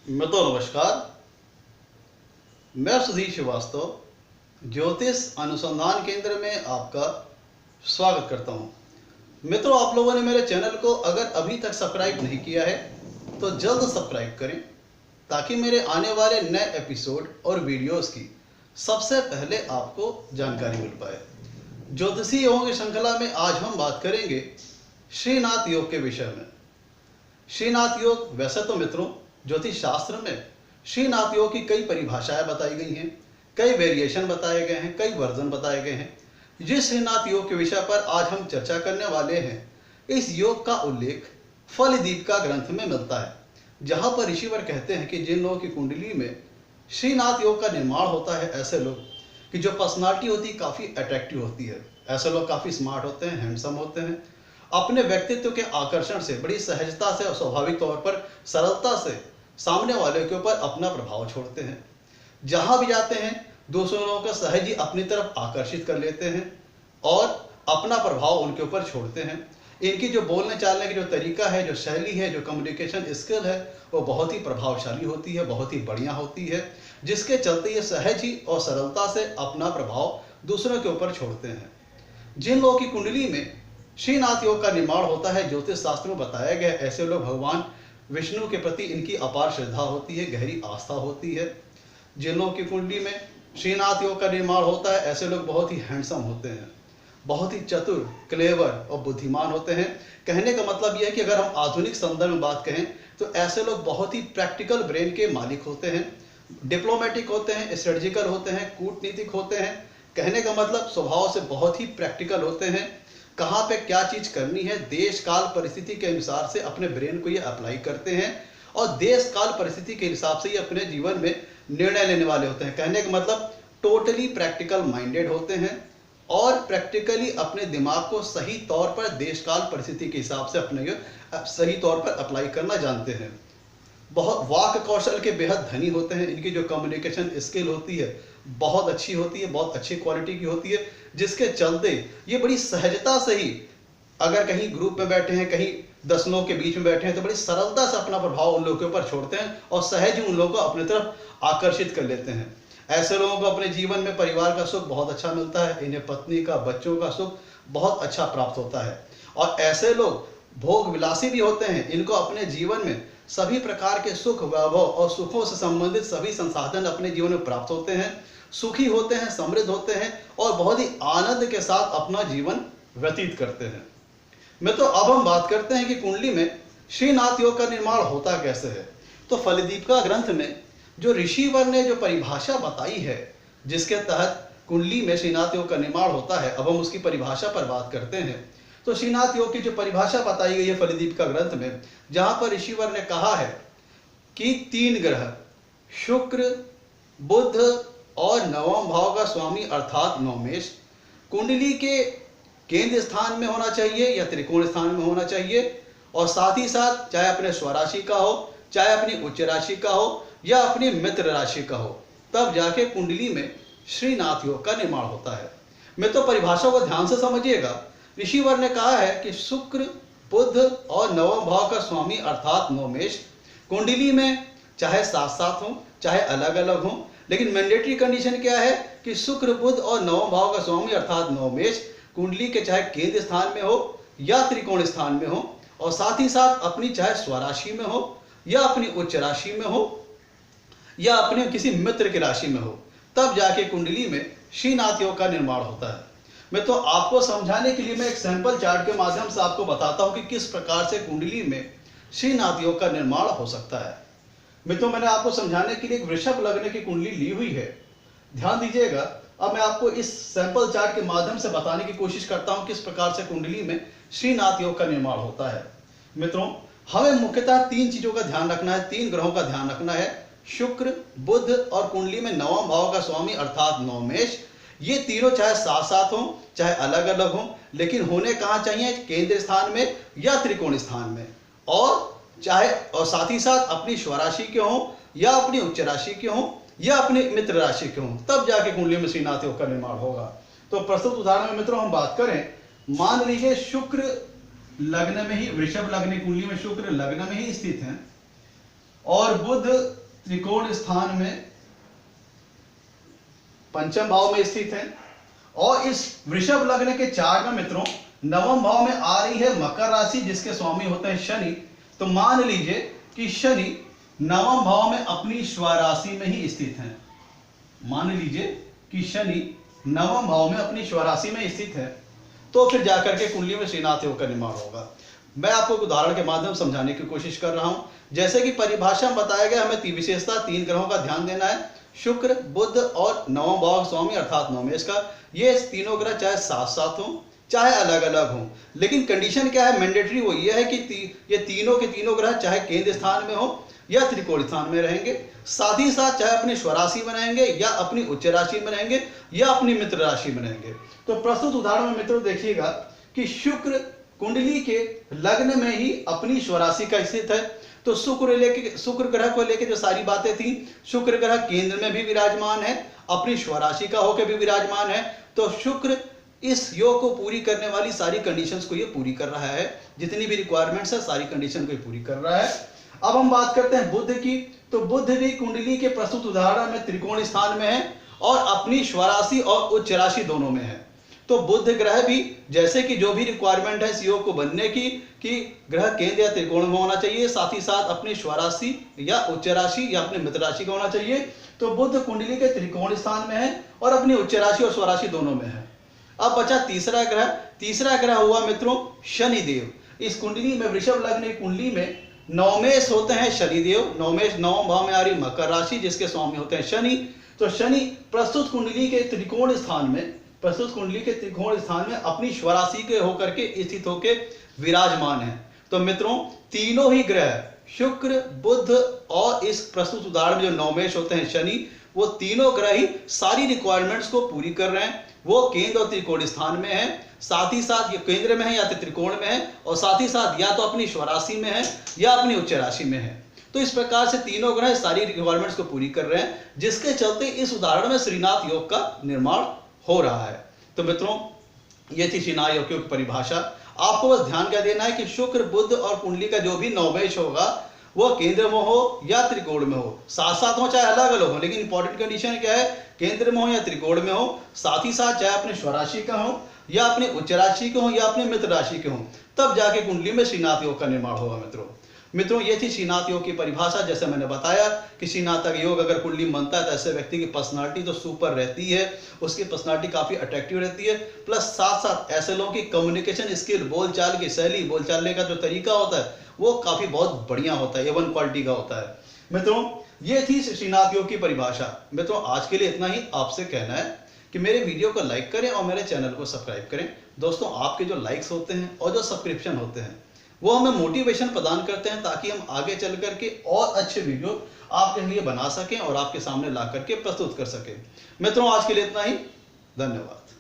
नमस्कार। मैं सुधीर श्रीवास्तव ज्योतिष अनुसंधान केंद्र में आपका स्वागत करता हूं। मित्रों, आप लोगों ने मेरे चैनल को अगर अभी तक सब्सक्राइब नहीं किया है तो जल्द सब्सक्राइब करें ताकि मेरे आने वाले नए एपिसोड और वीडियोस की सबसे पहले आपको जानकारी मिल पाए। ज्योतिषी योगों की श्रृंखला में आज हम बात करेंगे श्रीनाथ योग के विषय में। श्रीनाथ योग, वैसे तो मित्रों ज्योतिष शास्त्र में श्रीनाथ योग की कई परिभाषाएं बताई गई हैं, कई वेरिएशन बताए गए हैं, कई वर्जन बताए गए हैं। जिस श्रीनाथ योग के विषय पर आज हम चर्चा करने वाले हैं, इस योग का उल्लेख फलदीपिका ग्रंथ में मिलता है, जहां पर ऋषिवर कहते हैं कि जिन लोगों की कुंडली में श्रीनाथ योग का निर्माण होता है, ऐसे लोग कि जो पर्सनालिटी होती है काफ़ी अट्रैक्टिव होती है, ऐसे लोग काफ़ी स्मार्ट होते हैं, हैंडसम होते हैं, अपने व्यक्तित्व के आकर्षण से बड़ी सहजता से और स्वाभाविक तौर पर सरलता से सामने वाले के ऊपर अपना प्रभाव छोड़ते हैं। जहां भी जाते हैं दूसरों लोगों का सहज ही अपनी तरफ आकर्षित कर लेते हैं और अपना प्रभाव उनके ऊपर छोड़ते हैं। इनकी जो बोलने चालने की जो तरीका है, जो शैली है, जो कम्युनिकेशन स्किल है, वो बहुत ही प्रभावशाली होती है, बहुत ही बढ़िया होती है, जिसके चलते ये सहज ही और सरलता से अपना प्रभाव दूसरों के ऊपर छोड़ते हैं। जिन लोगों की कुंडली में श्रीनाथ योग का निर्माण होता है, ज्योतिष शास्त्र में बताया गया, ऐसे लोग भगवान विष्णु के प्रति इनकी अपार श्रद्धा होती है, गहरी आस्था होती है। जिन लोगों की कुंडली में श्रीनाथ योग का निर्माण होता है, ऐसे लोग बहुत ही हैंडसम होते हैं, बहुत ही चतुर, क्लेवर और बुद्धिमान होते हैं। कहने का मतलब यह है कि अगर हम आधुनिक संदर्भ में बात कहें तो ऐसे लोग बहुत ही प्रैक्टिकल ब्रेन के मालिक होते हैं, डिप्लोमेटिक होते हैं, स्ट्रेटजिकल होते हैं, कूटनीतिक होते हैं। कहने का मतलब स्वभाव से बहुत ही प्रैक्टिकल होते हैं। कहाँ पे क्या चीज करनी है, देश काल परिस्थिति के अनुसार से अपने ब्रेन को ये अप्लाई करते हैं और देश काल परिस्थिति के हिसाब से ये अपने जीवन में निर्णय लेने वाले होते हैं। कहने का मतलब टोटली प्रैक्टिकल माइंडेड होते हैं और प्रैक्टिकली अपने दिमाग को सही तौर पर देश काल परिस्थिति के हिसाब से अपने सही तौर पर अप्लाई करना जानते हैं। बहुत वाक कौशल के बेहद धनी होते हैं। इनकी जो कम्युनिकेशन स्किल होती है बहुत अच्छी होती है, बहुत अच्छी क्वालिटी की होती है, जिसके चलते ये बड़ी सहजता से ही अगर कहीं ग्रुप में बैठे हैं, कहीं 10 लोगों के बीच में बैठे हैं, तो बड़ी सरलता से अपना प्रभाव उन लोगों के ऊपर छोड़ते हैं और सहज ही उन लोगों को अपनी तरफ आकर्षित कर लेते हैं। ऐसे लोगों को अपने जीवन में परिवार का सुख बहुत अच्छा मिलता है, इन्हें पत्नी का, बच्चों का सुख बहुत अच्छा प्राप्त होता है और ऐसे लोग भोग विलासी भी होते हैं। इनको अपने जीवन में सभी प्रकार के सुख, वैभव और सुखों से संबंधित सभी संसाधन अपने जीवन में प्राप्त होते हैं, सुखी होते हैं, समृद्ध होते हैं और बहुत ही आनंद के साथ अपना जीवन व्यतीत करते हैं। मित्रों, अब हम बात करते हैं कि कुंडली में श्रीनाथ योग का निर्माण होता कैसे है। तो फलदीपिका ग्रंथ में जो ऋषिवर ने जो परिभाषा बताई है, जिसके तहत कुंडली में श्रीनाथ योग का निर्माण होता है, अब हम उसकी परिभाषा पर बात करते हैं। तो श्रीनाथ योग की जो परिभाषा बताई गई है फलदीपिका ग्रंथ में, जहां पर ऋषिवर ने कहा है कि 3 ग्रह शुक्र, बुध और नवम भाव का स्वामी अर्थात नवमेश कुंडली के केंद्र स्थान में होना चाहिए या त्रिकोण स्थान में होना चाहिए और साथ ही साथ चाहे अपने स्वराशि का हो, चाहे अपनी उच्च राशि का हो या अपनी मित्र राशि का हो, तब जाके कुंडली में श्रीनाथ योग का निर्माण होता है। मित्रों, परिभाषा को ध्यान से समझिएगा। ऋषिवर ने कहा है कि शुक्र, बुध और नवम भाव का स्वामी अर्थात नवमेश कुंडली में चाहे साथ साथ हो, चाहे अलग अलग हो, लेकिन मैंडेटरी कंडीशन क्या है कि शुक्र, बुध और नवम भाव का स्वामी अर्थात नवमेश कुंडली के चाहे केंद्र स्थान में हो या त्रिकोण स्थान में हो और साथ ही साथ अपनी चाहे स्वराशि में हो या अपनी उच्च राशि में हो या अपने किसी मित्र की राशि में हो, तब जाके कुंडली में श्रीनाथ योग का निर्माण होता है। मैं तो आपको समझाने के लिए मैं एक सैंपल चार्ट के माध्यम से आपको बताता हूं कि किस प्रकार से कुंडली में श्रीनाथ योग का निर्माण हो सकता है। मित्रों, मैंने आपको समझाने के लिए एक वृषभ लग्न की कुंडली ली हुई है, ध्यान दीजिएगा। अब मैं आपको इस सैंपल चार्ट के माध्यम से बताने की कोशिश करता हूं किस प्रकार से कुंडली में श्रीनाथ योग का निर्माण होता है। मित्रों, हमें मुख्यतः 3 चीजों का ध्यान रखना है, 3 ग्रहों का ध्यान रखना है, शुक्र, बुध और कुंडली में नवम भाव का स्वामी अर्थात नवमेश। ये तीनों चाहे साथ साथ हों, चाहे अलग अलग हों, लेकिन होने कहाँ चाहिए, केंद्र स्थान में या त्रिकोण स्थान में, और साथ ही साथ अपनी स्वराशि के हों या अपनी उच्च राशि के हों या अपनी मित्र राशि के हों, तब जाके कुंडली में श्रीनाथ योग का निर्माण होगा। तो प्रस्तुत उदाहरण में मित्रों हम बात करें, मान लीजिए शुक्र लग्न में ही, वृषभ लग्न कुंडली में शुक्र लग्न में ही स्थित है और बुध त्रिकोण स्थान में पंचम भाव में स्थित है। और इस वृषभ लग्न के चार्ट में मित्रों नवम भाव में आ रही है मकर राशि, जिसके स्वामी होते हैं शनि। तो मान लीजिए कि शनि नवम भाव में अपनी स्वराशि में ही स्थित है। मान लीजिए कि शनि नवम भाव में अपनी स्वराशि में स्थित है, तो फिर जाकर के कुंडली में श्रीनाथ योग का निर्माण होगा। मैं आपको एक उदाहरण के माध्यम से समझाने की कोशिश कर रहा हूं। जैसे कि परिभाषा में बताया गया, हमें विशेषता 3 ग्रहों का ध्यान देना है, शुक्र, बुध और नवम भाव स्वामी अर्थात नवमेश का। ये तीनों ग्रह चाहे साथ साथ हों चाहे अलग अलग हों, लेकिन कंडीशन क्या है, मैंडेटरी वो ये है कि ये तीनों के तीनों ग्रह चाहे केंद्र स्थान में हो या त्रिकोण स्थान में रहेंगे, साथ ही साथ चाहे अपनी स्वराशि में रहेंगे या अपनी उच्च राशि में रहेंगे या अपनी मित्र राशि में रहेंगे। तो प्रस्तुत उदाहरण में मित्रों देखिएगा कि शुक्र कुंडली के लग्न में ही अपनी स्वराशि का स्थित है। तो शुक्र ग्रह को लेकर जो सारी बातें थी, शुक्र ग्रह केंद्र में भी विराजमान है, अपनी स्वराशि का होकर भी विराजमान है। तो शुक्र इस योग को पूरी करने वाली सारी कंडीशंस को ये पूरी कर रहा है, जितनी भी रिक्वायरमेंट्स है सारी कंडीशन को ये पूरी कर रहा है। अब हम बात करते हैं बुध की। तो बुध भी कुंडली के प्रस्तुत उदाहरण में त्रिकोण स्थान में है और अपनी स्वराशि और उच्च राशि दोनों में है। तो बुध ग्रह भी जैसे कि जो भी रिक्वायरमेंट है इस योग को बनने की कि ग्रह केंद्र या त्रिकोण में होना चाहिए, साथ ही साथ अपनी स्वराशि या उच्च राशि या अपने मित्र राशि का होना चाहिए। तो बुध कुंडली के त्रिकोण स्थान में है और अपनी उच्च राशि और स्वराशि दोनों में है। अब बचा तीसरा ग्रह। तीसरा ग्रह हुआ मित्रों शनिदेव। इस कुंडली में वृषभ लग्न की कुंडली में नवमेश होते हैं शनिदेव। नवमेश नवम भाव में आ रही मकर राशि, जिसके स्वामी होते हैं शनि। तो शनि प्रस्तुत कुंडली के त्रिकोण स्थान में अपनी स्वराशि के होकर के स्थित होकर विराजमान है। तो मित्रों तीनों ही ग्रह शुक्र, बुध और इस प्रस्तुत उदाहरण में जो नवमेश होते हैं शनि, वो तीनों ग्रह ही सारी रिक्वायरमेंट्स को पूरी कर रहे हैं। वो केंद्र और त्रिकोण स्थान में है, साथ ही साथ ये केंद्र में है या त्रिकोण में है, और साथ ही साथ या तो अपनी स्वराशि में है या अपनी उच्च राशि में है। तो इस प्रकार से तीनों ग्रह सारी रिक्वायरमेंट्स को पूरी कर रहे हैं, जिसके चलते इस उदाहरण में श्रीनाथ योग का निर्माण हो रहा है। तो मित्रों ये थी श्रीनाथ योग की परिभाषा। आपको बस ध्यान क्या देना है कि शुक्र, बुध और कुंडली का जो भी नवमेश होगा वो केंद्र में हो या त्रिकोण में हो, साथ साथ हो चाहे अलग अलग हो, लेकिन इंपॉर्टेंट कंडीशन क्या है, केंद्र में हो या त्रिकोण में हो, साथ ही साथ चाहे अपने स्वराशि का हो या अपने उच्च राशि के हो या अपने मित्र राशि के हो, तब जाके कुंडली में श्रीनाथ योग का निर्माण होगा। मित्रों ये थी श्रीनाथ योग की परिभाषा। जैसे मैंने बताया कि श्रीनाथ योग अगर कुंडली में बनता है तो ऐसे व्यक्ति की पर्सनालिटी तो सुपर रहती है, उसकी पर्सनालिटी काफी अट्रैक्टिव रहती है, प्लस साथ साथ ऐसे लोगों की कम्युनिकेशन स्किल, बोलचाल की शैली, बोलचालने का जो तरीका होता है वो काफी बहुत बढ़िया होता है, A1 क्वालिटी का होता है। मित्रों ये थी श्रीनाथ योग की परिभाषा। मित्रों आज के लिए इतना ही। आपसे कहना है कि मेरे वीडियो को लाइक करें और मेरे चैनल को सब्सक्राइब करें। दोस्तों आपके जो लाइक्स होते हैं और जो सब्सक्रिप्शन होते हैं वो हमें मोटिवेशन प्रदान करते हैं, ताकि हम आगे चल करके और अच्छे वीडियो आपके लिए बना सकें और आपके सामने ला करके प्रस्तुत कर सकें। मित्रों आज के लिए इतना ही। धन्यवाद।